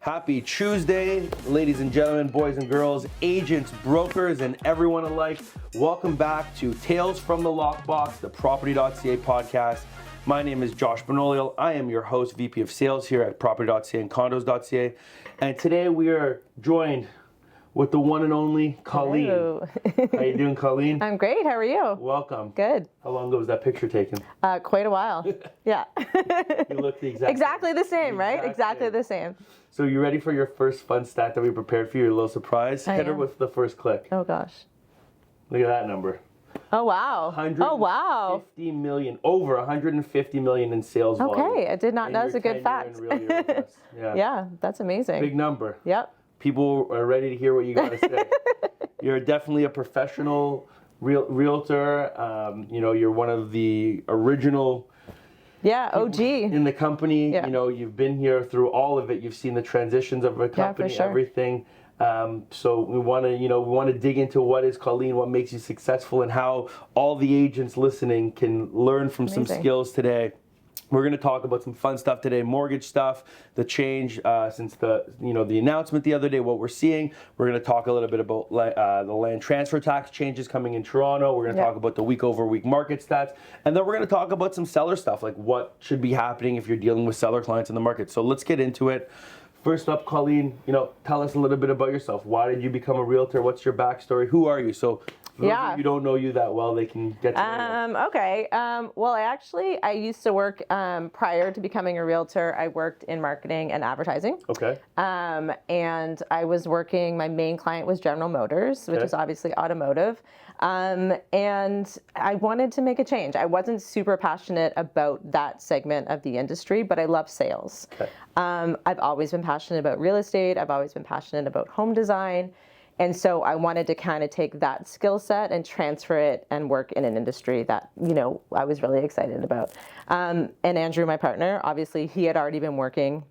Happy Tuesday, ladies and gentlemen, boys and girls, agents, brokers, and everyone alike. Welcome back to Tales from the Lockbox, the Property.ca podcast. My name is Josh Benoliel. I am your host, VP of Sales here at Property.ca and Condos.ca. And today we are joined with the one and only Colleen. Hello. How you doing, Colleen? I'm great. How are you? Welcome. Good. How long ago was that picture taken? Quite a while. Yeah. You look the exactly the same, right? Exactly the same. So you ready for your first fun stat that we prepared for you? A little surprise? Hit her with the first click. Oh gosh. Look at that number. Oh wow. Oh wow. 50 million, over 150 million in sales volume. Okay, I did not know. That's a good fact. Yeah, that's amazing. Big number. Yep. People are ready to hear what you got to say. You're definitely a professional realtor. You're one of the original OG in the company. Yeah. You've been here through all of it. You've seen the transitions of a company, for sure. everything. So we want to dig into what is Colleen, what makes you successful, and how all the agents listening can learn from some skills today. We're going to talk about some fun stuff today, mortgage stuff, the change since the announcement the other day, what we're seeing. We're going to talk a little bit about the land transfer tax changes coming in Toronto. We're going to talk about the week-over-week market stats. And then we're going to talk about some seller stuff, like what should be happening if you're dealing with seller clients in the market. So let's get into it. First up, Colleen, tell us a little bit about yourself. Why did you become a realtor? What's your backstory? Who are you? So for those of you who don't know you that well, they can get to know you. Okay. Well, I used to work, prior to becoming a realtor, I worked in marketing and advertising. Okay. And I was working, my main client was General Motors, which is obviously automotive. And I wanted to make a change. I wasn't super passionate about that segment of the industry, but I love sales. Okay. I've always been passionate about real estate. I've always been passionate about home design. And so I wanted to kind of take that skill set and transfer it and work in an industry that, I was really excited about. And Andrew, my partner, obviously he had already been working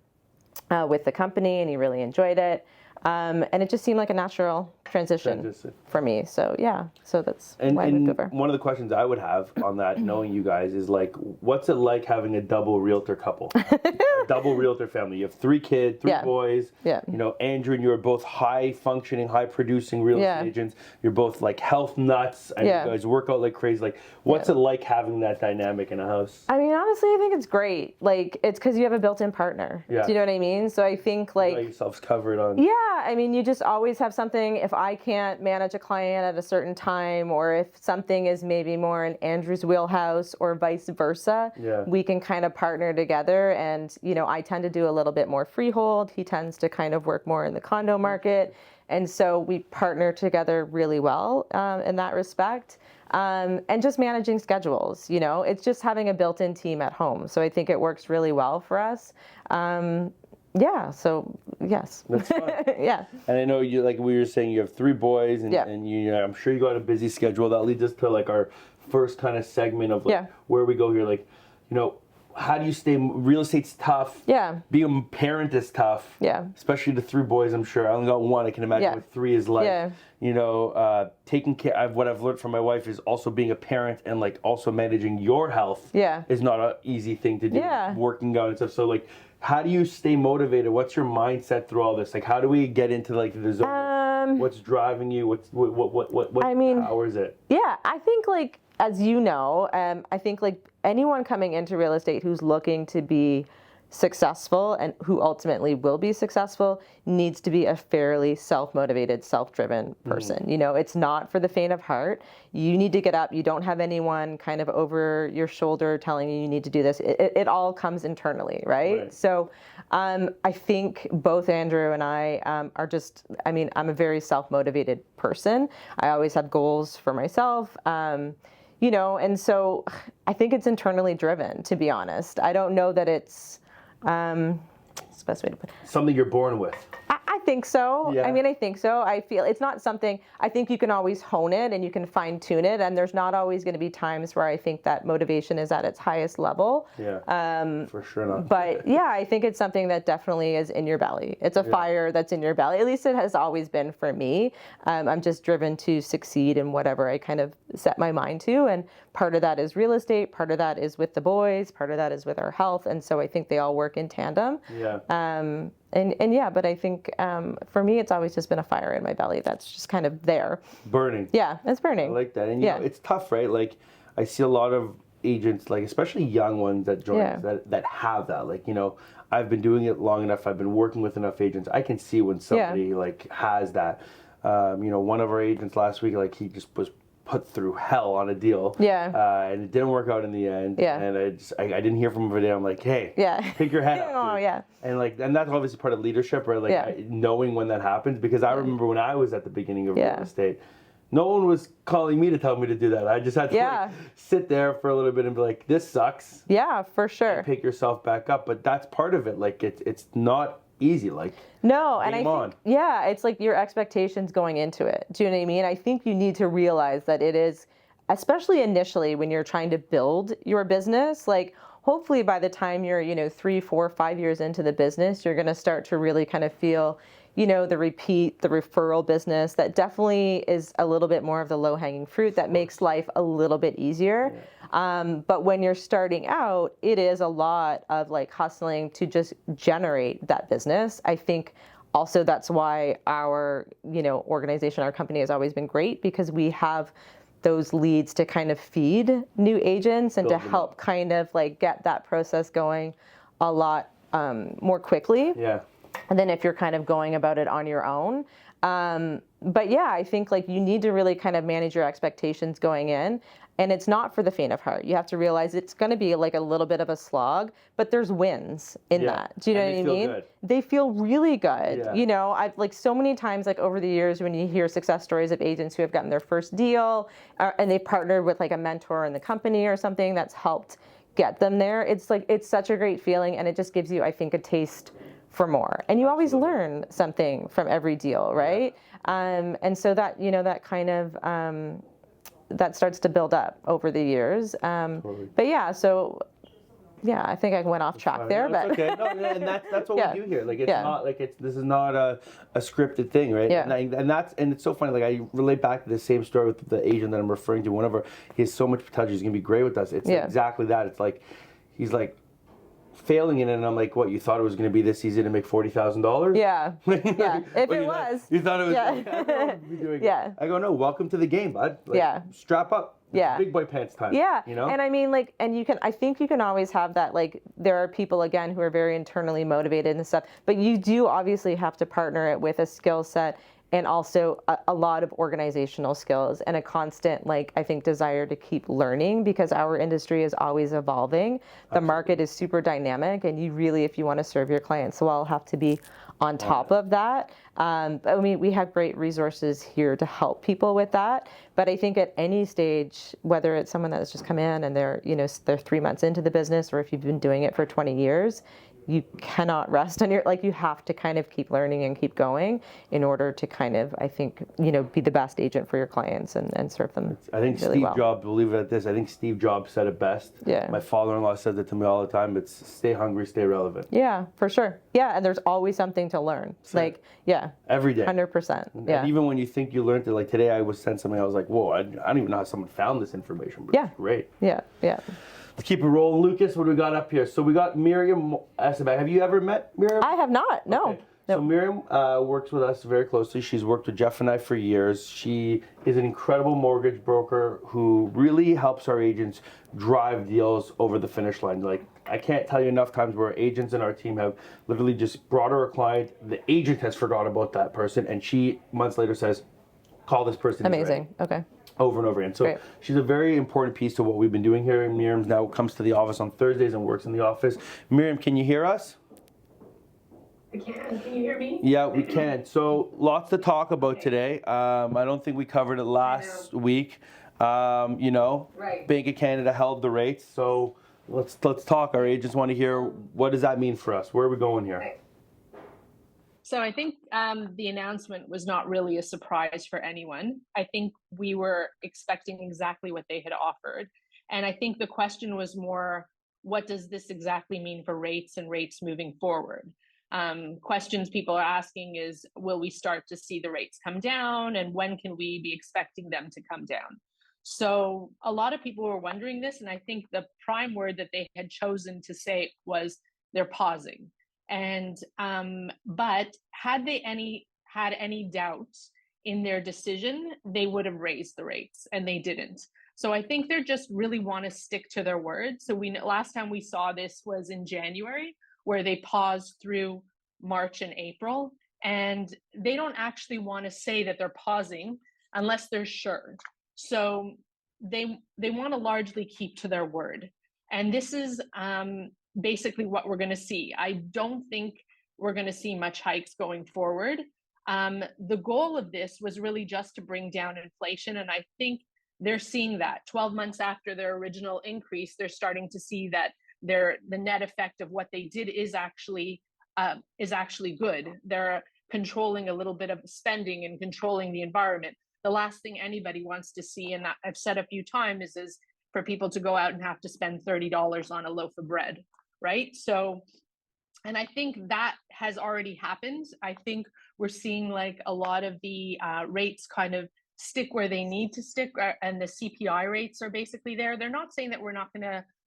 with the company and he really enjoyed it. And it just seemed like a natural transition for me. So that's why I moved over. One of the questions I would have on that, knowing you guys, is like, what's it like having a double realtor couple? A double realtor family. You have 3 kids, 3 boys. Yeah. Andrew and you are both high functioning, high producing real estate agents. You're both like health nuts and you guys work out like crazy. Like, what's it like having that dynamic in a house? I mean, honestly, I think it's great. Like, it's because you have a built-in partner. Yeah. Do you know what I mean? So I think like... You got yourselves covered on... Yeah. I mean, you just always have something. If I can't manage a client at a certain time, or if something is maybe more in Andrew's wheelhouse or vice versa, we can kind of partner together. And, I tend to do a little bit more freehold. He tends to kind of work more in the condo market. And so we partner together really well in that respect. And just managing schedules, it's just having a built-in team at home. So I think it works really well for us. So yes. That's fun. Yeah. And I know you, like we were saying, you have 3 boys and I'm sure you got a busy schedule. That leads us to like our first kind of segment of like where we go here. Like, how do you stay, real estate's tough. Yeah. Being a parent is tough. Yeah. Especially the 3 boys, I'm sure. I only got 1. I can imagine what 3 is like. Yeah. Taking care, what I've learned from my wife is also being a parent and like also managing your health is not an easy thing to do. Yeah. Working out and stuff. So like, how do you stay motivated? What's your mindset through all this? Like, how do we get into like the zone? What's driving you? What powers it? Yeah, I think like, as you know, I think like anyone coming into real estate who's looking to be successful and who ultimately will be successful needs to be a fairly self-motivated, self-driven person. It's not for the faint of heart. You need to get up. You don't have anyone kind of over your shoulder telling you need to do this. It all comes internally, right? So I think both Andrew and I are just, I'm a very self-motivated person. I always have goals for myself. And so I think it's internally driven, to be honest. I don't know that it's the best way to put it. Something you're born with. I think so. Yeah. I think so. I feel it's not something, I think you can always hone it and you can fine tune it. And there's not always going to be times where I think that motivation is at its highest level. Yeah. For sure not. But I think it's something that definitely is in your belly. It's a fire that's in your belly. At least it has always been for me. I'm just driven to succeed in whatever I kind of set my mind to. And part of that is real estate. Part of that is with the boys. Part of that is with our health. And so I think they all work in tandem. Yeah. And yeah, but I think for me, it's always just been a fire in my belly that's just kind of there. Burning. Yeah, it's burning. I like that. And you know, it's tough, right? Like I see a lot of agents, like especially young ones that join us, that have that. Like, you know, I've been doing it long enough. I've been working with enough agents. I can see when somebody like has that. You know, one of our agents last week, like he just was put through hell on a deal. And it didn't work out in the end. And I didn't hear from him today. I'm like, hey, pick your head up. Dude. And that's obviously part of leadership, right? Like knowing when that happens, because I remember when I was at the beginning of real estate, no one was calling me to tell me to do that. I just had to like, sit there for a little bit and be like, this sucks. Yeah, for sure. And pick yourself back up. But that's part of it. Like it's not easy. Like no, and I think it's like your expectations going into it. Do you know what I mean? I think you need to realize that it is, especially initially when you're trying to build your business, like hopefully by the time you're, you know, 3, 4, 5 years into the business, you're going to start to really kind of feel, you know, the referral business. That definitely is a little bit more of the low-hanging fruit that makes life a little bit easier. But when you're starting out, it is a lot of like hustling to just generate that business. I think also that's why our, you know, organization, our company has always been great, because we have those leads to kind of feed new agents and to help kind of like get that process going a lot more quickly. And then if you're kind of going about it on your own. But yeah, I think like you need to really kind of manage your expectations going in. And it's not for the faint of heart. You have to realize it's going to be like a little bit of a slog, but there's wins in that. Do you know what I mean? Good. They feel really good. You know, I've like so many times, like over the years, when you hear success stories of agents who have gotten their first deal and they partnered with like a mentor in the company or something that's helped get them there. It's like, it's such a great feeling. And it just gives you, I think, a taste for more. And you always learn something from every deal, right? And so that, you know, that kind of, that starts to build up over the years. But yeah, so yeah, I think I went off track there, but okay. No, and that's what we do here. Like it's not like this is not a scripted thing, right? And it's so funny. Like I relate back to the same story with the agent that I'm referring to. Whenever he has so much potential, he's gonna be great with us. It's exactly that. It's like he's like failing in it, and I'm like, what, you thought it was going to be this easy to make $40,000? If it was. You thought it was like, everyone would be doing it. I go, no, welcome to the game, bud. Like, strap up. It's big boy pants time. You know? And I mean, like, and I think you can always have that, like, there are people, again, who are very internally motivated and stuff, but you do obviously have to partner it with a skill set and also a lot of organizational skills and a constant, like, I think, desire to keep learning, because our industry is always evolving. The market is super dynamic, and you really, if you want to serve your clients well, have to be on top of that. I mean, we have great resources here to help people with that. But I think at any stage, whether it's someone that's just come in and they're, you know, they're 3 months into the business, or if you've been doing it for 20 years, you cannot rest on your, like, you have to kind of keep learning and keep going in order to kind of, I think, you know, be the best agent for your clients and serve them. I think really Steve Jobs, believe it at this, I think Steve Jobs said it best. My father-in-law says it to me all the time. It's stay hungry, stay relevant. Yeah, for sure. Yeah, and there's always something to learn. Like, every day. 100%. Yeah. And even when you think you learned it, like today I was sent something, I was like, whoa, I don't even know how someone found this information, but it's great. Yeah. Let's keep it rolling. Lucas, what do we got up here? So we got Miriam Esabag. Have you ever met Miriam? I have not, no. Okay. So Miriam works with us very closely. She's worked with Jeff and I for years. She is an incredible mortgage broker who really helps our agents drive deals over the finish line. Like, I can't tell you enough times where agents in our team have literally just brought her a client. The agent has forgot about that person, and she months later says, call this person. Amazing. Okay. Over and over again. So she's a very important piece to what we've been doing here. And Miriam now comes to the office on Thursdays and works in the office. Miriam, can you hear us? I can. Can you hear me? Yeah, we can. So lots to talk about today. I don't think we covered it last week. You know, Bank of Canada held the rates. So let's talk. Our agents want to hear, what does that mean for us? Where are we going here? So I think the announcement was not really a surprise for anyone. I think we were expecting exactly what they had offered. And I think the question was more, what does this exactly mean for rates and rates moving forward? Questions people are asking is, will we start to see the rates come down? And when can we be expecting them to come down? So a lot of people were wondering this. And I think the prime word that they had chosen to say was they're pausing. And but had they had any doubts in their decision, they would have raised the rates, and they didn't. So I think they just really want to stick to their word. So last time we saw this was in January, where they paused through March and April, and they don't actually want to say that they're pausing unless they're sure. So they want to largely keep to their word. And this is basically what we're going to see. I don't think we're going to see much hikes going forward. The goal of this was really just to bring down inflation, and I think they're seeing that. 12 months after their original increase, they're starting to see that the net effect of what they did is actually good. They're controlling a little bit of spending and controlling the environment. The last thing anybody wants to see, and I've said a few times, is for people to go out and have to spend $30 on a loaf of bread, right? So, and I think that has already happened. I think we're seeing like a lot of the rates kind of stick where they need to stick, and the CPI rates are basically there. They're not saying that we're not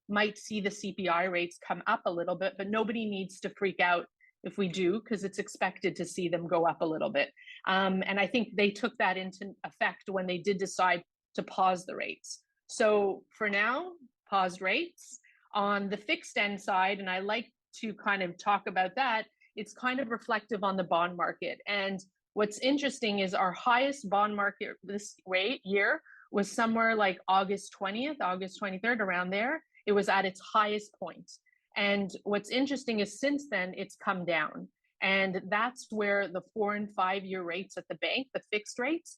might see the CPI rates come up a little bit, but nobody needs to freak out if we do, because it's expected to see them go up a little bit. And I think they took that into effect when they did decide to pause the rates. So for now, paused rates. On the fixed end side, and I like to kind of talk about that, it's kind of reflective on the bond market. And what's interesting is our highest bond market this year was somewhere like August 20th, August 23rd, around there. It was at its highest point. And what's interesting is since then, it's come down. And that's where the 4 and 5 year rates at the bank, the fixed rates,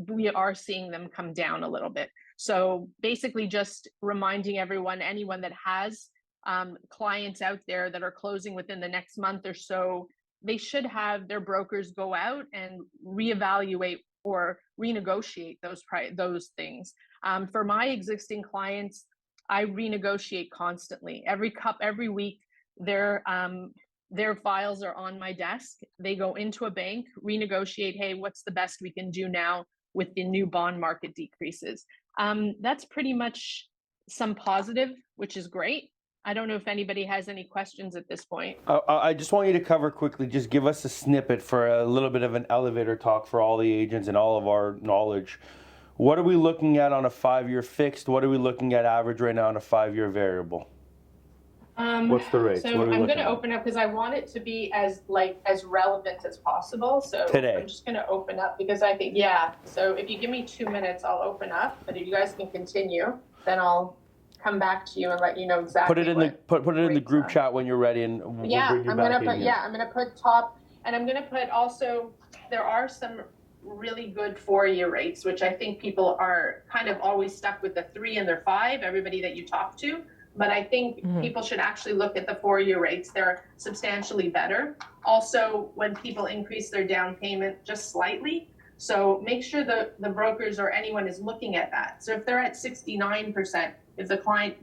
we are seeing them come down a little bit. So basically just reminding everyone, anyone that has clients out there that are closing within the next month or so, they should have their brokers go out and reevaluate or renegotiate those things. For my existing clients, I renegotiate constantly. Every week, their files are on my desk. They go into a bank, renegotiate. Hey, what's the best we can do now with the new bond market decreases? That's pretty much some positive, which is great. I don't know if anybody has any questions at this point. I just want you to cover quickly, just give us a snippet for a little bit of an elevator talk for all the agents and all of our knowledge. What are we looking at on a 5-year fixed? What are we looking at average right now on a 5-year variable? What's the rate? So I'm going to open up because I want it to be as relevant as possible. So today, I'm just going to open up because I think, yeah. So if you give me 2 minutes, I'll open up. But if you guys can continue, then I'll come back to you and let you know exactly. Put it in the group chat when you're ready, and we'll bring you I'm going to put top, and I'm going to put also. There are some really good 4-year rates, which I think people are kind of always stuck with the 3 and their 5. Everybody that you talk to. But I think people should actually look at the 4-year rates. They're substantially better. Also, when people increase their down payment just slightly, so make sure the brokers or anyone is looking at that. So if they're at 69%, if the client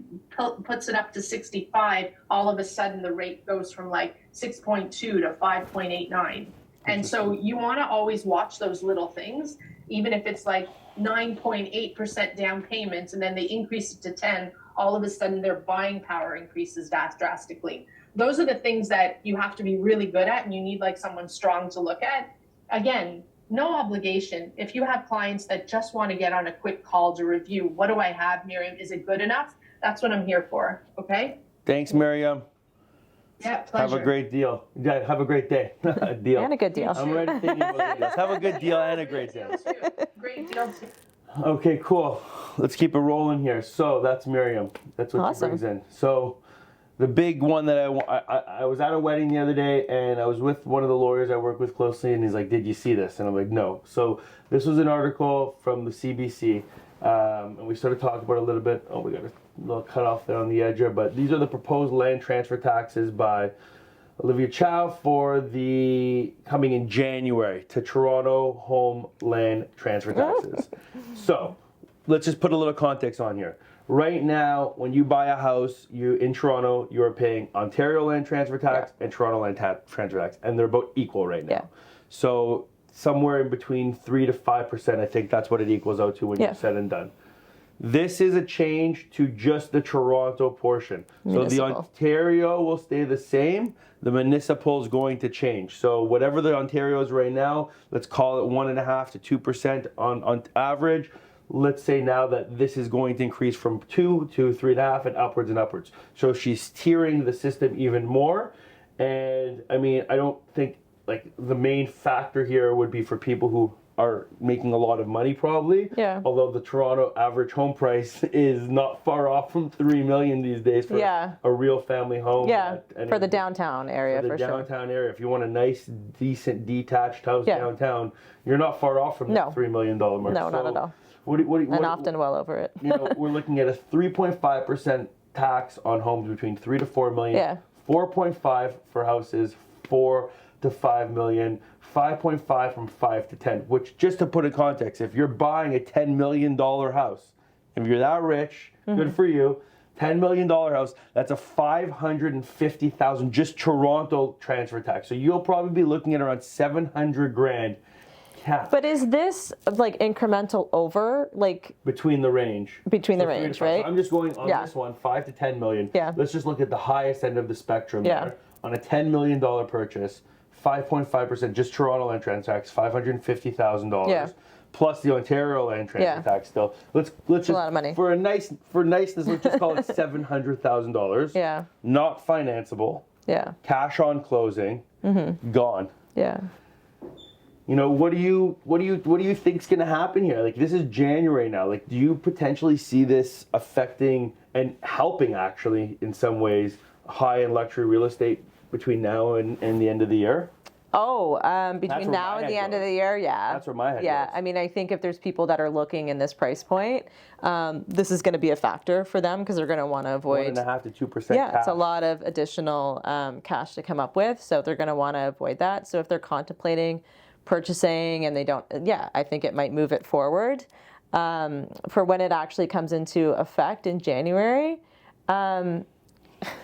puts it up to 65, all of a sudden the rate goes from like 6.2 to 5.89. And so you want to always watch those little things, even if it's like 9.8% down payments and then they increase it to 10, all of a sudden their buying power increases drastically. Those are the things that you have to be really good at, and you need like someone strong to look at. Again, no obligation. If you have clients that just want to get on a quick call to review, what do I have, Miriam? Is it good enough? That's what I'm here for. Okay? Thanks, Miriam. Yeah, pleasure. Have a great deal. Yeah, have a great day. Deal. And a good deal. I'm already thinking about deals. Have a good deal and a great day. Great deal too. Okay, cool. Let's keep it rolling here. So that's Miriam. That's what she brings in. So the big one that I was at a wedding the other day, and I was with one of the lawyers I work with closely, and he's like, "Did you see this?" And I'm like, "No." So this was an article from the CBC, and we sort of talked about it a little bit. Oh, we got a little cut off there on the edge here, but these are the proposed land transfer taxes by Olivia Chow for the coming in January to Toronto home land transfer taxes. So let's just put a little context on here. Right now, when you buy a house, in Toronto, you're paying Ontario land transfer tax and Toronto land transfer tax, and they're both equal right now. Yeah. So somewhere in between 3 to 5%, I think that's what it equals out to when you're said and done. This is a change to just the Toronto portion. So the Ontario will stay the same. The municipal is going to change. So whatever the Ontario is right now, let's call it 1.5% to 2% on average. Let's say now that this is going to increase from 2 to 3.5 and upwards. So she's tiering the system even more. And I mean, I don't think like the main factor here would be for people who are making a lot of money probably. Yeah. Although the Toronto average home price is not far off from $3 million these days for a real family home. Yeah. For the downtown area, for sure. Downtown area. If you want a nice, decent, detached house downtown, you're not far off from that $3 million mark. No, not at all. And often well over it. We're looking at a 3.5% tax on homes between 3 to 4 million. Yeah. 4.5 for houses 4 to 5 million. 5.5 from 5 to 10, which just to put in context, if you're buying a $10 million house, if you're that rich, good for you, $10 million house, that's a $550,000 just Toronto transfer tax. So you'll probably be looking at around $700,000 cash. But is this like incremental over, like between the range? Between the range, right? So I'm just going on this one, 5 to 10 million. Yeah. Let's just look at the highest end of the spectrum there. On a $10 million purchase, 5.5% just Toronto land transfer tax, $550,000. Yeah. Plus the Ontario land transfer tax still. Let's just a lot of money. for niceness, let's just call it $700,000. Yeah. Not financeable. Yeah. Cash on closing. Gone. Yeah. You know, what do you think's going to happen here? Like, this is January now. Like, do you potentially see this affecting and helping actually in some ways high-end luxury real estate between now and the end of the year? Between now and the end of the year, yeah. That's where my head goes. Yeah, I mean, I think if there's people that are looking in this price point, this is going to be a factor for them because they're going to want to avoid 1.5% to 2% Yeah, cash. it's a lot of additional cash to come up with, so they're going to want to avoid that. So if they're contemplating purchasing and they don't, I think it might move it forward. For when it actually comes into effect in January,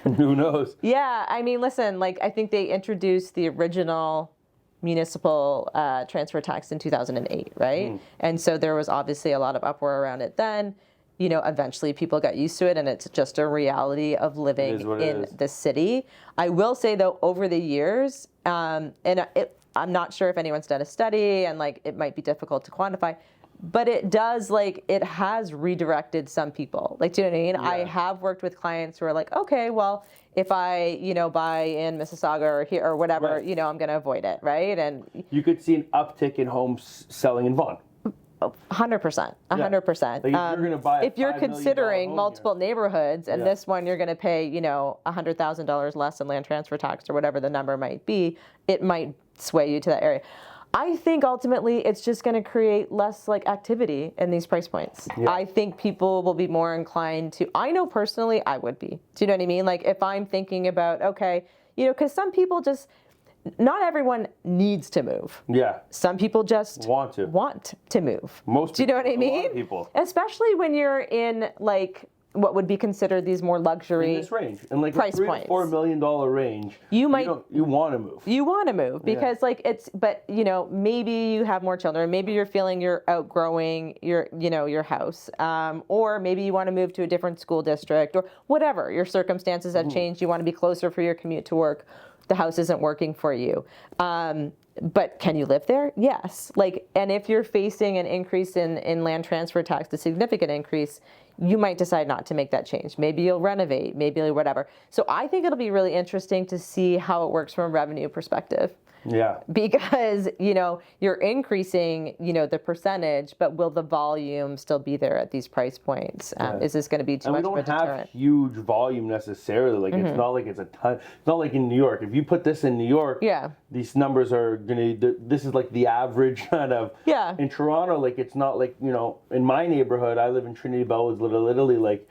who knows? Yeah, I mean, listen, like I think they introduced the original municipal transfer tax in 2008, right? And so there was obviously a lot of uproar around it then. You know, eventually people got used to it, and it's just a reality of living in the city. I will say though, over the years, I'm not sure if anyone's done a study, and like it might be difficult to quantify. But it does, like, it has redirected some people. Like, do you know what I mean? Yeah. I have worked with clients who are like, okay, well, if I, buy in Mississauga or here or whatever, I'm going to avoid it, right? And you could see an uptick in homes selling in Vaughan. 100%. 100%. Like if you're going to buy if you're considering multiple neighborhoods and this one you're going to pay, $100,000 less in land transfer tax or whatever the number might be, it might sway you to that area. I think ultimately it's just going to create less like activity in these price points. Yeah. I think people will be more inclined to, I know personally I would be. Do you know what I mean? Like if I'm thinking about, okay, because some people just, not everyone needs to move. Yeah. Some people just want to move. Most people. Do you know what I mean? A lot of people. Especially when you're in like what would be considered these more luxury in this range, in like price a $3 to $4 million range. You want to move. You want to move because like it's, but maybe you have more children. Maybe you're feeling you're outgrowing your house, or maybe you want to move to a different school district or whatever. Your circumstances have changed. You want to be closer for your commute to work. The house isn't working for you. But can you live there? Yes. And if you're facing an increase in land transfer tax, a significant increase, you might decide not to make that change. Maybe you'll renovate, maybe whatever. So I think it'll be really interesting to see how it works from a revenue perspective. Yeah. Because, you're increasing, the percentage, but will the volume still be there at these price points? Is this going to be too much of a deterrent? We don't have huge volume necessarily. Like, it's not like it's a ton. It's not like in New York. If you put this in New York, these numbers are going to, this is like the average kind of. Yeah. In Toronto, like, it's not like, in my neighborhood, I live in Trinity Bellwoods, literally like,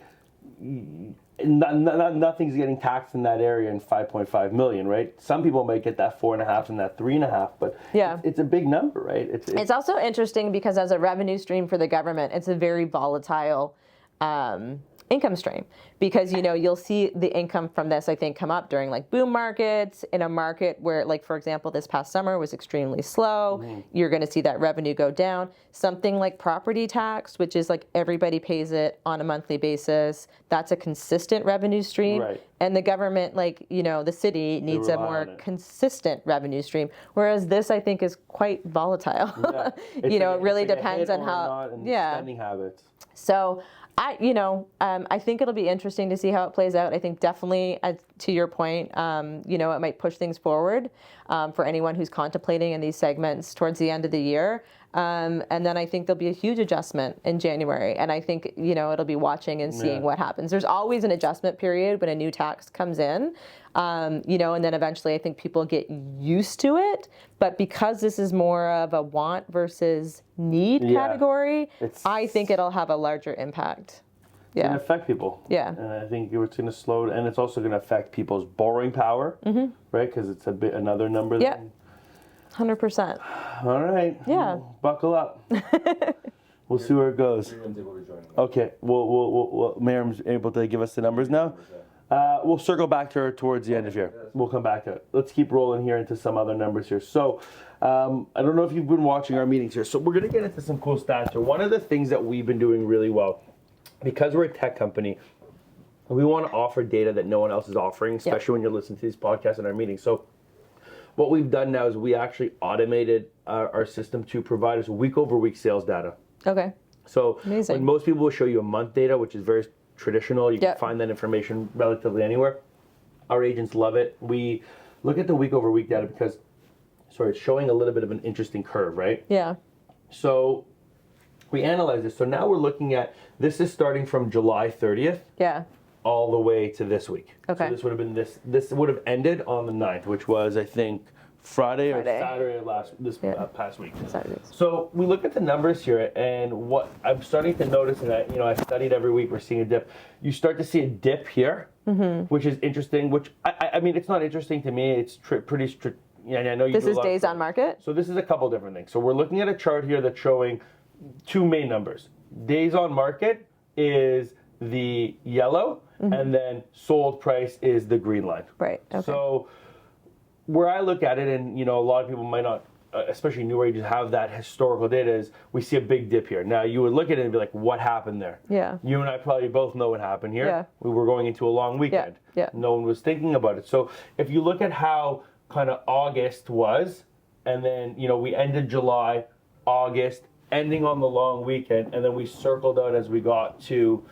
nothing's getting taxed in that area in 5.5 million, right? Some people might get that 4.5 and that 3.5, but it's a big number, right? It's also interesting because as a revenue stream for the government, it's a very volatile income stream, because you'll see the income from this, I think, come up during like boom markets. In a market where, like, for example, this past summer was extremely slow, you're going to see that revenue go down. Something like property tax, which is like everybody pays it on a monthly basis, that's a consistent revenue stream. Right. And the government, like, the city needs a more consistent revenue stream, whereas this, I think, is quite volatile. Yeah. It really depends on how spending habits. So I think it'll be interesting to see how it plays out. I think definitely, to your point, it might push things forward for anyone who's contemplating in these segments towards the end of the year. And then I think there'll be a huge adjustment in January. And I think, it'll be watching and seeing what happens. There's always an adjustment period when a new tax comes in, and then eventually I think people get used to it. But because this is more of a want versus need category, I think it'll have a larger impact. It's going to affect people. Yeah. And I think it's going to slow, and it's also going to affect people's borrowing power, right? Because it's another number. Yeah. 100%. All right. Yeah. Well, buckle up. We'll see where it goes. Okay. Well, Miriam's able to give us the numbers now. We'll circle back to her towards the end of here. We'll come back to it. Let's keep rolling here into some other numbers here. So, I don't know if you've been watching our meetings here. So we're going to get into some cool stats here. One of the things that we've been doing really well, because we're a tech company, we want to offer data that no one else is offering, especially when you're listening to these podcasts and our meetings. So what we've done now is we actually automated our system to provide us week-over-week sales data. Okay. So Amazing. when most people will show you a month data, which is very traditional, you can find that information relatively anywhere. Our agents love it. We look at the week-over-week data because, it's showing a little bit of an interesting curve, right? Yeah. So we analyze this. So now we're looking at, this is starting from July 30th. Yeah. All the way to this week. Okay. So this would have been this would have ended on the 9th, which was, I think, Friday. or Saturday past week. Saturdays. So we look at the numbers here, and what I'm starting to notice, and I studied every week, we're seeing a dip. You start to see a dip here, which is interesting, which, I mean, it's not interesting to me. It's pretty strict. Yeah, I know you. This is days on market? So this is a couple different things. So we're looking at a chart here that's showing two main numbers. Days on market is the yellow, and then sold price is the green line. Right. Okay. So where I look at it, and a lot of people might not, especially newer agents, have that historical data, is we see a big dip here. Now you would look at it and be like, what happened there? Yeah. You and I probably both know what happened here. Yeah. We were going into a long weekend. Yeah. No one was thinking about it. So if you look at how kind of August was, and then we ended July, August, ending on the long weekend, and then we circled out as we got to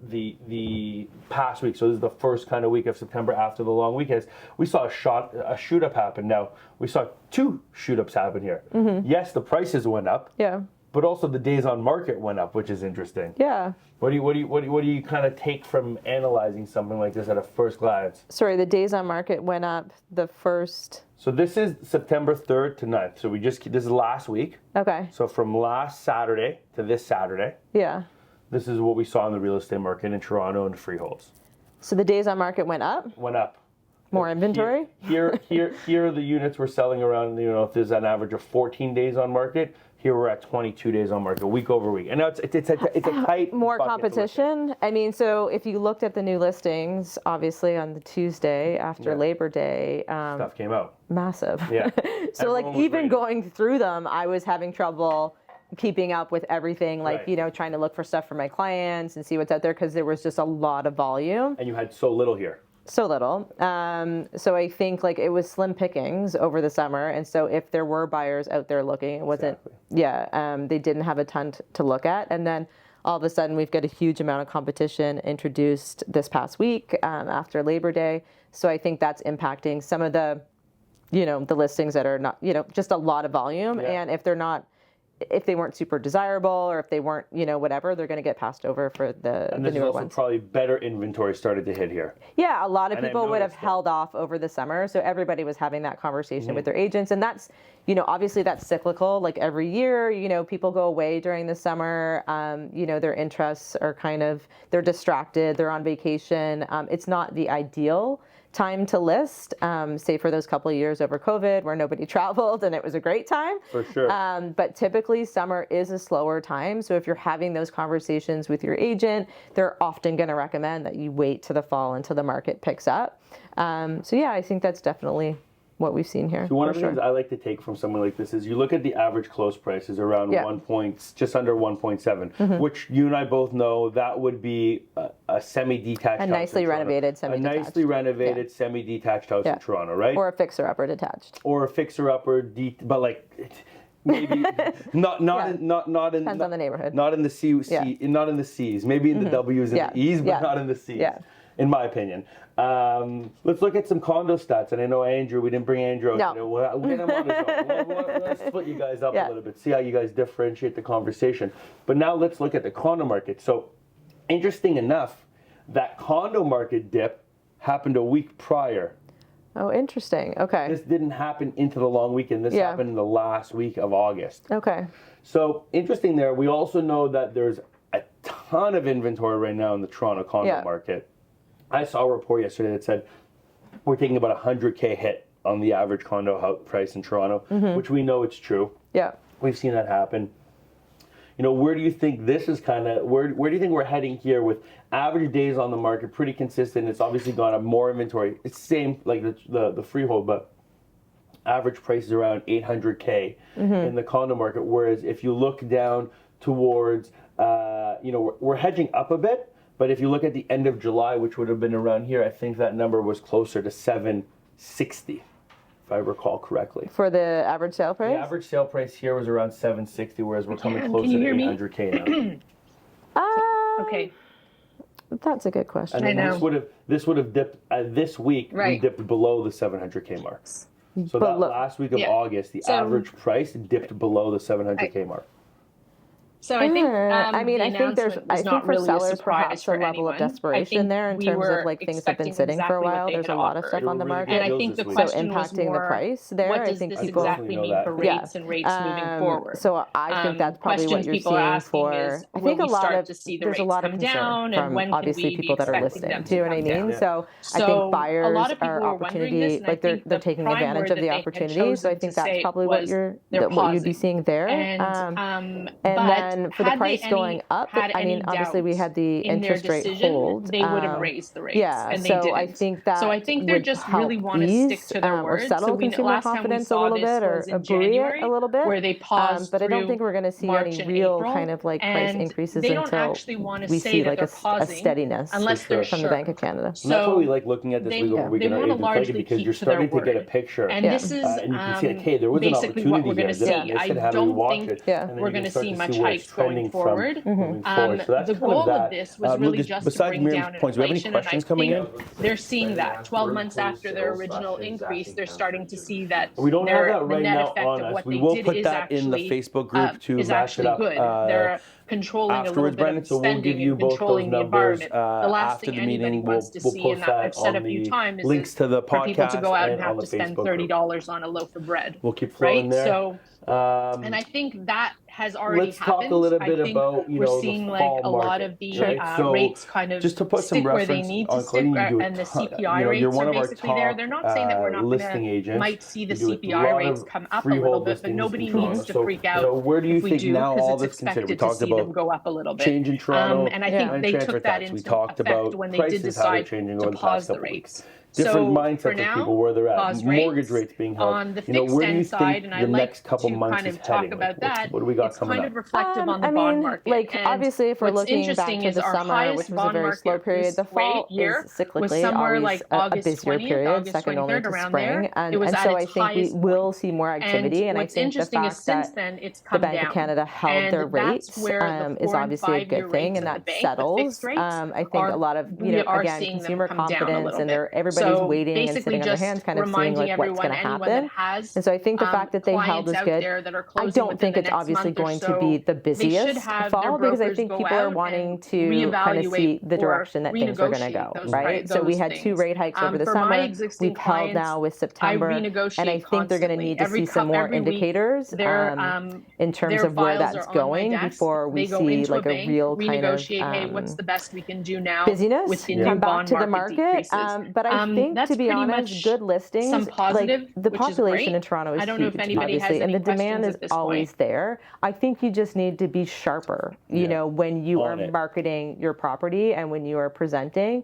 the past week. So this is the first kind of week of September after the long weekends. We saw a shoot up happen. Now we saw two shoot ups happen here. Yes, the prices went up. Yeah. But also the days on market went up, which is interesting. Yeah. What do you kind of take from analyzing something like this at a first glance? Sorry, the days on market went up the first. So this is September 3rd to 9th. So this is last week. Okay. So from last Saturday to this Saturday. Yeah. This is what we saw in the real estate market in Toronto and freeholds. So the days on market went up? Went up. More inventory? Here the units were selling around, if there's an average of 14 days on market, here we're at 22 days on market, week over week. And now it's a tight more competition. I mean, so if you looked at the new listings, obviously on the Tuesday after Labor Day, stuff came out. Massive. Yeah. So like even going through them, I was having trouble keeping up with everything, like, trying to look for stuff for my clients and see what's out there, because there was just a lot of volume. And you had so little here. So little. So I think like it was slim pickings over the summer. And so if there were buyers out there looking, it wasn't, they didn't have a ton to look at. And then all of a sudden we've got a huge amount of competition introduced this past week after Labor Day. So I think that's impacting some of the, the listings that are not, just a lot of volume. Yeah. And if they weren't super desirable, or if they weren't, whatever, they're going to get passed over for the newer ones. And this is also probably better inventory started to hit here. Yeah, a lot of people would have held off over the summer, so everybody was having that conversation with their agents, and that's, obviously that's cyclical. Like every year, people go away during the summer. Their interests are they're distracted, they're on vacation. It's not the ideal time to list, say for those couple of years over COVID where nobody traveled and it was a great time. For sure. But typically summer is a slower time. So if you're having those conversations with your agent, they're often going to recommend that you wait to the fall until the market picks up. So yeah, I think that's definitely what we've seen here. So one of the things I like to take from someone like this is you look at the average close price is around just under 1.7, which you and I both know that would be a semi-detached house. A nicely renovated semi-detached. A nicely renovated semi-detached house in Toronto, right? Or a fixer-upper detached. Or a fixer-upper, but like maybe not in depends on the neighborhood. Not in the not in the C's. Maybe in the W's and the E's, but not in the C's. Yeah. In my opinion. Let's look at some condo stats. And I know Andrew, we didn't bring Andrew out today. We'll get him on his own. We'll split you guys up a little bit, see how you guys differentiate the conversation. But now let's look at the condo market. So interesting enough, that condo market dip happened a week prior. Oh, interesting. Okay. This didn't happen into the long weekend. This happened in the last week of August. Okay. So interesting there. We also know that there's a ton of inventory right now in the Toronto condo market. I saw a report yesterday that said we're taking about $100K hit on the average condo price in Toronto, which we know it's true. Yeah. We've seen that happen. You know, where do you think this is kind of, where do you think we're heading here with average days on the market, pretty consistent? It's obviously gone up more inventory. It's the same like the freehold, but average price is around $800K in the condo market. Whereas if you look down towards, we're hedging up a bit. But if you look at the end of July, which would have been around here, I think that number was closer to 760, if I recall correctly. For the average sale price? The average sale price here was around 760, whereas we're coming closer to 800K now. Okay. That's a good question. And this would have dipped this week. We dipped below the 700K mark. So that last week of August, the average price dipped below the 700K mark. So I think I think for sellers perhaps a level of desperation there in terms of like things have been sitting for a while. There's a lot of stuff on the market. And I think the question was impacting more, the price there. What does I think this people exactly mean for rates and rates moving forward? So I think that's probably what you're seeing for. I think a lot of there's a lot of concern from obviously people that are listening. Do you know what I mean? So I think buyers are opportunity, like they're taking advantage of the opportunity. So I think that's probably what you'd be seeing there. And then for the price going up, I mean, obviously we had the interest rate hold. They would have raised the rates. Yeah, and they so didn't. I think that so I think they just really want to stick to their words. Or settle consumer confidence a little bit, or buoy it a little bit. Where they paused but I don't think we're going to see any real kind of like price increases until we see like a steadiness from the Bank of Canada. So that's why we like looking at this legal weekend agent because you're starting to get a picture. And this is and you can see like, hey, there was an basically what we're going to opportunity see. I don't think we're going to see much hikes going forward. The goal of this was really just to bring down inflation, and I think they're seeing that 12 months after their original increase, they're starting to see that we don't have that right the net now effect on of us. what We they will did put is that in the Facebook group to is match it actually up. good. They're controlling a little bit of so we'll give you spending and both controlling those the numbers environment. The last after thing the anybody meeting. wants to We'll see, post and that that I've said on a few the times, links to the podcast for people to go out and on have the to spend Facebook group. $30 on a loaf of bread. We'll keep flowing there. So, and I think that has already Let's happened. talk a little bit about we're seeing the like fall a lot market, of the right? So rates kind of just to put stick some where they reference need to on stick, Colleen, you do a and the ton- CPI you're rates one are of our basically there. They're not saying that we're not listing agents. might see the You do a CPI lot rates of come up a little freehold bit, but listings nobody in Toronto. needs to freak out. So where do you if we think do, now all because it's this considered? We expected to talked see them about go up a little bit. change in Toronto And I think and they transfer took that tax. We into talked effect about when they did prices, how they're decide changing to over the pause past the couple rates. weeks. Different So mindsets for of now, people, where they're at. pause Mortgage rates rates being held. on the Where do you fixed end side, think and the I like next couple to months kind is of talk heading? about that. What do we got It's coming kind up? of reflective on the bond market. Like And obviously, if we're what's looking back interesting to is the our summer, highest which was a bond very slow market period, this the fall year is cyclically was somewhere always like a August busier 20th, period, August second only 23rd, to around spring. there. And It was at so I its think we highest will point. see more activity. And I what's think the interesting is fact since that then it's the come Bank down. of Canada held their rates That's where the is 4 and obviously a 5 year good thing, rates and at the that bank, the settles. fixed rates, I think a lot of, again, consumer confidence, and everybody's waiting and sitting on their hands, kind of seeing like what's going to happen. And so I think the fact that they held is good. I don't think it's obviously going to be the busiest fall, because I think people are wanting to kind of see the direction that things are going to go, right? So we had 2 rate hikes over the summer. We've held now with September, and I think they're going to need to see some more indicators in terms of where that's going before we see like a real kind of hey, what's the best we can do now busyness come back to the market. But I think, that's to be pretty honest, much good listings, some positive, like the which is population great. in Toronto is I don't know huge, if anybody has obviously, and any the demand questions is at this always point. there. I think you just need to be sharper, you know, when you are marketing your property and when you are presenting.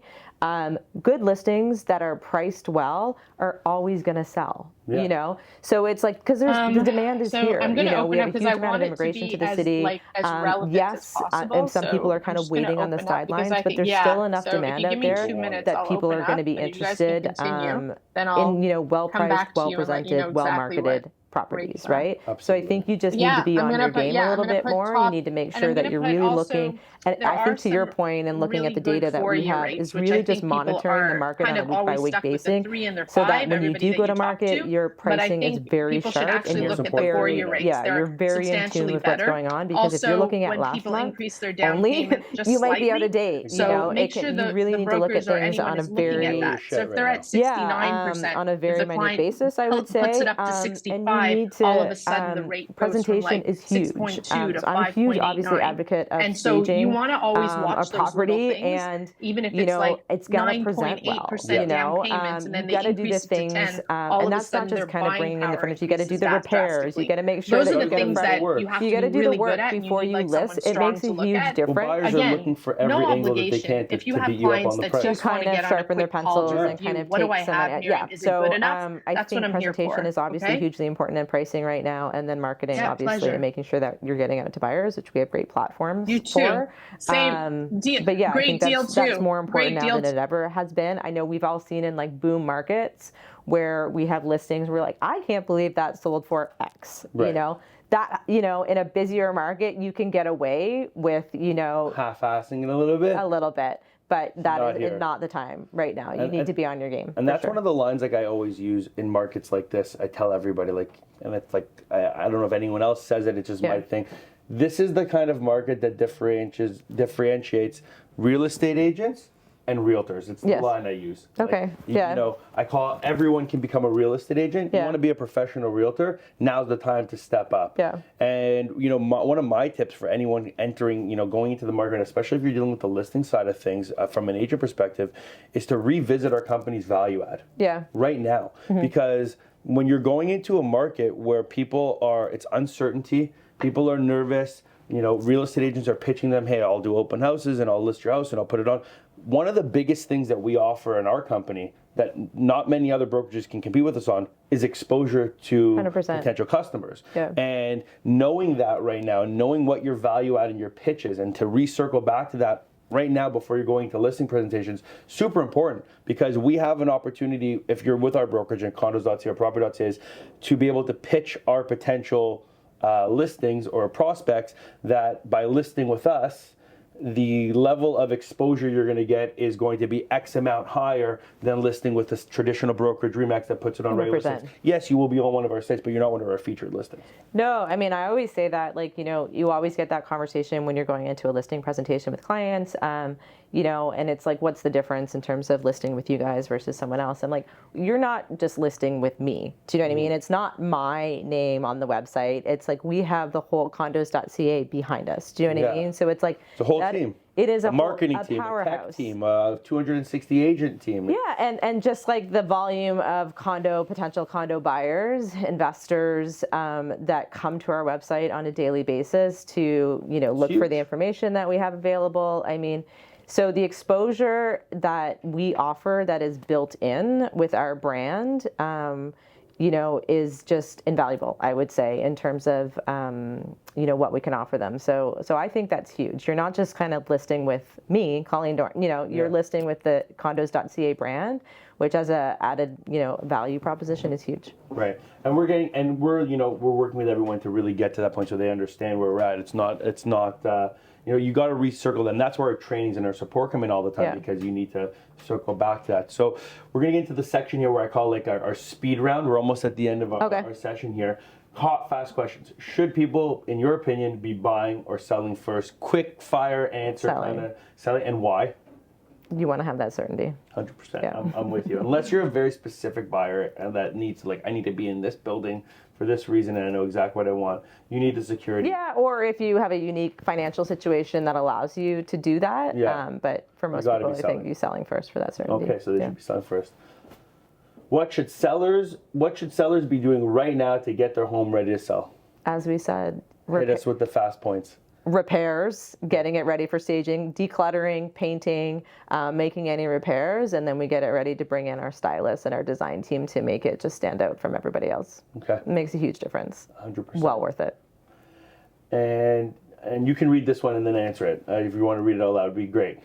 Good listings that are priced well are always going to sell, you know? So it's like, because the demand is So here. I'm going You to know, we open have up a because huge I amount want of it to immigration be to the as city. as relevant as Yes, possible. and some people So are kind I'm of just going to waiting on the open up because sidelines, I but think, there's still enough so if demand you give out me there 2 minutes, that I'll people open are going to up be and you guys can interested continue. Then in, you know, come well-priced, back to you and let you know well-presented, exactly what well-marketed rates properties, are. right? Absolutely. So I think you just need to be on your game a I'm little gonna bit put more. You top, need to make and sure I'm that gonna you're put really also, looking. And there I are think to your some point and looking really at the good data that we 4-year have rates, is which I really think just people monitoring the are market kind on a of week by always week stuck with the basis, 3 and their so 5, that when you everybody do that go you to talk market, to. your But I pricing is think very people should sharp and actually you're look at the very, 4-year rates. yeah, They're you're very in tune substantially with what's better. going on, because if you're Also, looking at when last people month increase their down only, payment just you might be out slightly, of date. You so know, make sure you really the need to look at brokers or things anyone on a is looking at very, that. So if they're at yeah, 69%, on a if very the minute client basis, I would puts say, it up to and you 65, need all of to, a sudden the rate goes from presentation like is huge. 6.2 to So I'm a huge, obviously, 5.89. advocate of And so you staging want to always a watch those little property, things, and even if you it's know like it's got to present well. 9.8% You down know, payments, and you then they got to do the increase it to things, 10, all and of a that's not sudden their just kind of buying bringing in the power furniture. You got to do increases the that repairs. You drastically. got to make sure Those that are you the got to things that you have you to got be to do the really good work at, and you before need you like someone list. It strong makes to a look huge at. Well, difference. buyers are looking for every No angle that they obligation. can If you to have beat you up on clients the that price. just want Kind to of get on a sharpen their quick call pencils to and review, kind of what do take I some have money. here, Yeah. and is it So good enough? I That's think what I'm here presentation for. is obviously Okay? hugely important in pricing right now, and then marketing, Yeah, obviously, pleasure. and making sure that you're getting out to buyers, which we have great platforms You too. for. Same deal. But yeah, I Great think deal that's too. more important Great now deal than it ever has been. I know we've all seen in like boom markets where we have listings, we're like, I can't believe that sold for X. Right. You know, that, you know, in a busier market, you can get away with, you know, half-assing it a little bit. a little bit, but that Not is here. not the time right now. You need to be on your game. And that's one of the lines like I always use in markets like this. I tell everybody, like, and it's like I don't know if anyone else says it. It's just my thing. This is the kind of market that differentiates real estate agents and realtors. It's the line I use. Okay. Like, you know, I call everyone can become a real estate agent. You want to be a professional realtor, now's the time to step up. Yeah. And, you know, one of my tips for anyone entering, you know, going into the market, especially if you're dealing with the listing side of things from an agent perspective, is to revisit our company's value add. Yeah. Right now. Because when you're going into a market where it's uncertainty, people are nervous, you know, real estate agents are pitching them, hey, I'll do open houses and I'll list your house and I'll put it on. One of the biggest things that we offer in our company that not many other brokerages can compete with us on is exposure to 100%. potential customers. Yeah. And knowing that right now, knowing what your value add in your pitch is, and to recircle back to that right now before you're going to listing presentations, super important, because we have an opportunity, if you're with our brokerage in condos.ca or property.ca, is to be able to pitch our potential listings or prospects that by listing with us, the level of exposure you're going to get is going to be X amount higher than listing with this traditional brokerage Remax that puts it on regular sites. Yes, you will be on one of our sites, but you're not one of our featured listings. No, I mean, I always say that, like, you know, you always get that conversation when you're going into a listing presentation with clients, you know, and it's like, what's the difference in terms of listing with you guys versus someone else? I'm like, you're not just listing with me. Do you know what I mean? It's not my name on the website. It's like we have the whole condos.ca behind us. Do you know what I mean? So it's like it's a whole team. It is a marketing whole, team, powerhouse. a tech team, a 260 agent team. Yeah, and just like the volume of potential condo buyers, investors that come to our website on a daily basis to, you know, look for the information that we have available. I mean, so the exposure that we offer that is built in with our brand, you know, is just invaluable, I would say, in terms of, you know, what we can offer them. So I think that's huge. You're not just kind of listing with me, Colleen Doiron, you know, you're listing with the condos.ca brand, which as a added, you know, value proposition is huge. Right. And we're you know, we're working with everyone to really get to that point so they understand where we're at. It's not, you know, you got to recircle them. That's where our trainings and our support come in all the time, because you need to circle back to that. So we're going to get into the section here where I call like our speed round. We're almost at the end of our session here. Hot, fast questions. Should people, in your opinion, be buying or selling first? Quick fire answer, selling, and why? You want to have that certainty. 100%. Yeah. I'm with you. Unless you're a very specific buyer and that needs, like, I need to be in this building for this reason and I know exactly what I want. You need the security. Yeah, or if you have a unique financial situation that allows you to do that. Yeah. But for most people, I think you're selling first for that certainty. Okay, so they should be selling first. What should sellers be doing right now to get their home ready to sell? As we said, Hit us with the fast points. repairs, getting it ready for staging, decluttering, painting, making any repairs, and then we get it ready to bring in our stylists and our design team to make it just stand out from everybody else. Okay. It makes a huge difference. 100%. Well worth it. And you can read this one and then answer it. If you want to read it out loud, it would be great.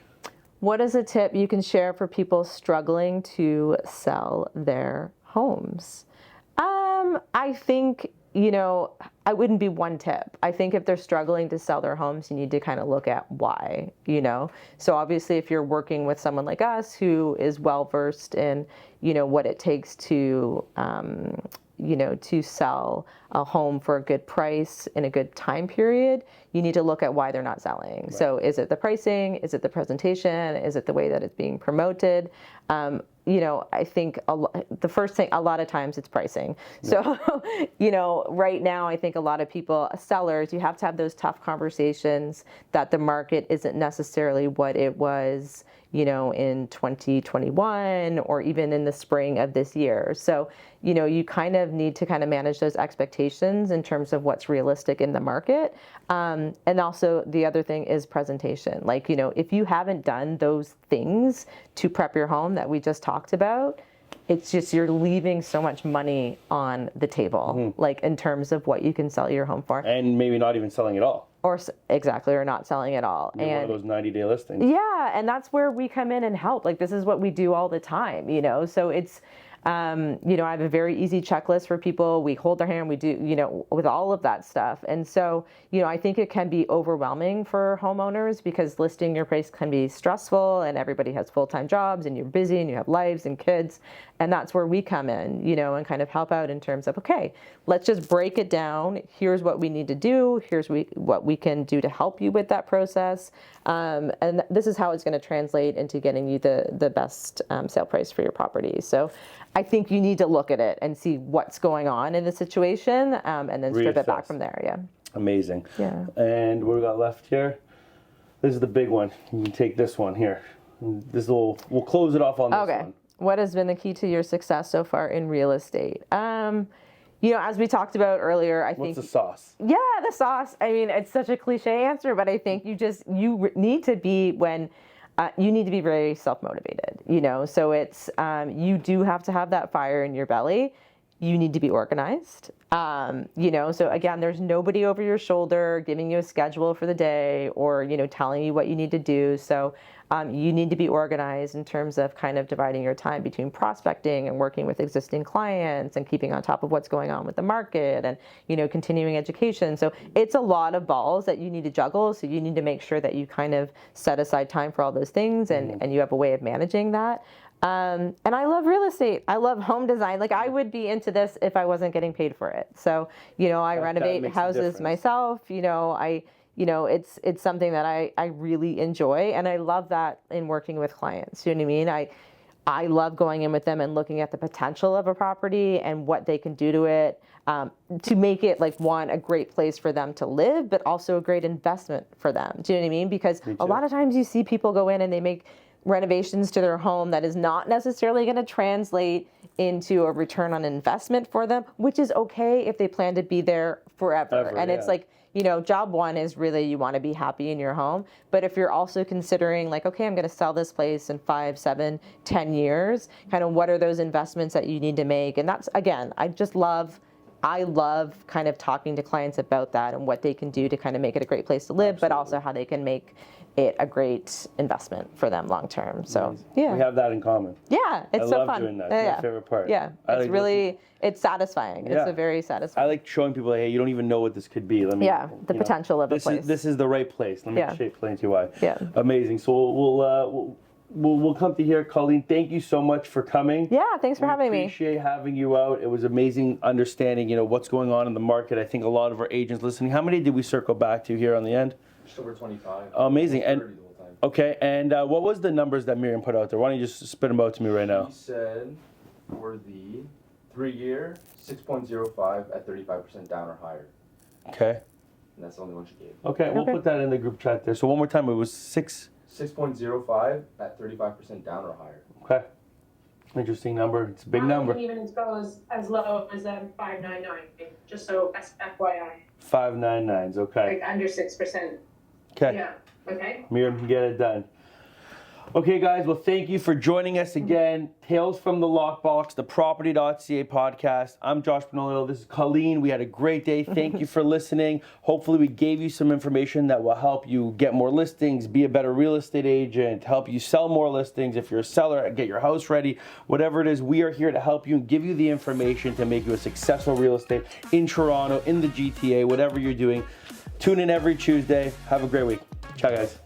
What is a tip you can share for people struggling to sell their homes? I think, I wouldn't be one tip. I think if they're struggling to sell their homes, you need to kind of look at why, So obviously if you're working with someone like us who is well-versed in, what it takes to, to sell a home for a good price in a good time period, you need to look at why they're not selling. Right. So is it the pricing? Is it the presentation? Is it the way that it's being promoted? I think the first thing, a lot of times it's pricing. Yeah. So, right now, I think a lot of people, sellers, you have to have those tough conversations that the market isn't necessarily what it was, in 2021 or even in the spring of this year. So, you kind of need to kind of manage those expectations in terms of what's realistic in the market. And also the other thing is presentation. Like, if you haven't done those things to prep your home that we just talked about, it's just you're leaving so much money on the table, like in terms of what you can sell your home for. And maybe not even selling at all. Or not selling at all. You're one of those 90-day listings. Yeah, and that's where we come in and help. Like, this is what we do all the time, So it's, I have a very easy checklist for people. We hold their hand, we do, with all of that stuff. And so, I think it can be overwhelming for homeowners because listing your place can be stressful and everybody has full-time jobs and you're busy and you have lives and kids. And that's where we come in, and kind of help out in terms of, okay, let's just break it down. Here's what we need to do. Here's what we can do to help you with that process. And this is how it's going to translate into getting you the best sale price for your property. So I think you need to look at it and see what's going on in the situation and then strip it back from there. Yeah. Amazing. Yeah. And what we got left here? This is the big one. You can take this one here. We'll close it off on this one. What has been the key to your success so far in real estate? As we talked about earlier, I think... What's the sauce? Yeah, the sauce. I mean, it's such a cliche answer, but I think you need to be you need to be very self-motivated, So it's, you do have to have that fire in your belly. You need to be organized. So again, there's nobody over your shoulder giving you a schedule for the day or, telling you what you need to do. So you need to be organized in terms of kind of dividing your time between prospecting and working with existing clients and keeping on top of what's going on with the market and, continuing education. So it's a lot of balls that you need to juggle. So you need to make sure that you kind of set aside time for all those things and you have a way of managing that. And I love real estate. I love home design. Like, I would be into this if I wasn't getting paid for it. So, I renovate houses myself. It's something that I really enjoy, and I love that in working with clients. You know what I mean? I love going in with them and looking at the potential of a property and what they can do to it to make it, like, one, a great place for them to live, but also a great investment for them. Do you know what I mean? Because a lot of times you see people go in and they make renovations to their home that is not necessarily going to translate into a return on investment for them, which is okay if they plan to be there forever. And it's like, job one is really you want to be happy in your home. But if you're also considering like, okay, I'm going to sell this place in 5, 7, 10 years, kind of what are those investments that you need to make? And that's, again, I love kind of talking to clients about that and what they can do to kind of make it a great place to live, but also how they can make it a great investment for them long term. So yeah, we have that in common. Yeah, it's so fun. I love doing that. It's my favorite part. Yeah, it's really it's satisfying. It's a very satisfying. I like showing people, hey, you don't even know what this could be. The potential of a place. This is the right place. Let me explain to you why. Yeah, amazing. So we'll come to here, Colleen. Thank you so much for coming. Yeah, thanks for having me. Appreciate having you out. It was amazing understanding, what's going on in the market. I think a lot of our agents listening. How many did we circle back to here on the end? Just over 25. Amazing. And okay, and what was the numbers that Miriam put out there? Why don't you just spit them out to me right now? She said for the 3-year, 6.05 at 35% down or higher. Okay. And that's the only one she gave. Okay, we'll put that in the group chat there. So one more time, it was 6. 6.05 at 35% down or higher. Okay. Interesting number. It's a big Now number. we can even go as low as 599, just so FYI. 599s. Okay. Like under 6%. Okay. Yeah. Okay. Miriam can get it done. Okay, guys. Well, thank you for joining us again. Tales from the Lockbox, the Property.ca podcast. I'm Josh Benoliel. This is Colleen. We had a great day. Thank you for listening. Hopefully, we gave you some information that will help you get more listings, be a better real estate agent, help you sell more listings. If you're a seller, get your house ready. Whatever it is, we are here to help you and give you the information to make you a successful real estate in Toronto, in the GTA, whatever you're doing. Tune in every Tuesday. Have a great week. Ciao, guys.